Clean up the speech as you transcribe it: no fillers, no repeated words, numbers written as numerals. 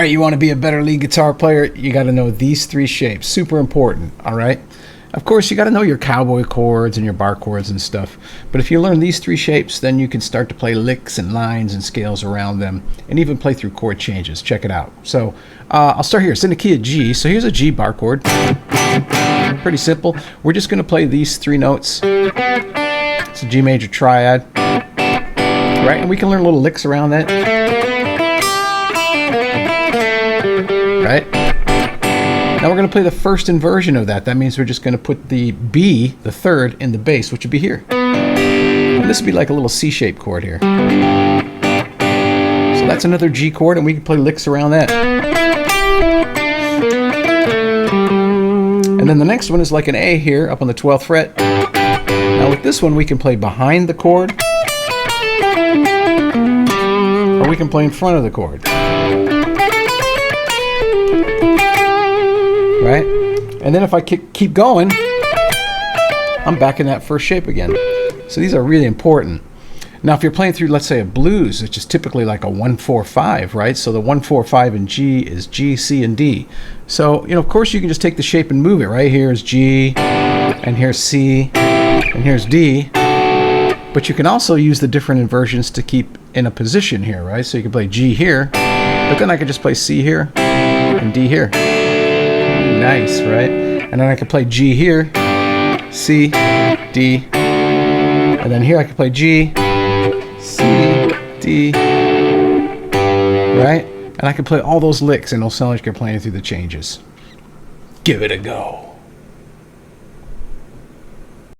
right, you want to be a better lead guitar player, you got to know these three shapes. Super important, all right? Of course, you got to know your cowboy chords and your bar chords and stuff. But if you learn these three shapes, then you can start to play licks and lines and scales around them, and even play through chord changes. Check it out. So I'll start here. It's in the key of G. So here's a G bar chord. Pretty simple. We're just going to play these three notes. It's a G major triad. Right? And we can learn little licks around that. Right? Now we're going to play the first inversion of that. That means we're just going to put the B, the third, in the bass, which would be here. And this would be like a little C-shaped chord here. So that's another G chord, and we can play licks around that. And then the next one is like an A here, up on the 12th fret. Now with this one, we can play behind the chord, or we can play in front of the chord. Right? And then if I keep going, I'm back in that first shape again. So these are really important. Now if you're playing through, let's say, a blues, which is typically like a 1-4-5, right? So the 1-4-5 in G is G, C, and D. So, of course you can just take the shape and move it, right? Here's G, and here's C, and here's D. But you can also use the different inversions to keep in a position here, right? So you can play G here, but then I could just play C here and D here. Nice, right? And then I could play G here, C, D, and then here I could play G, C, D, right? And I could play all those licks and it'll sound like you're playing through the changes. Give it a go.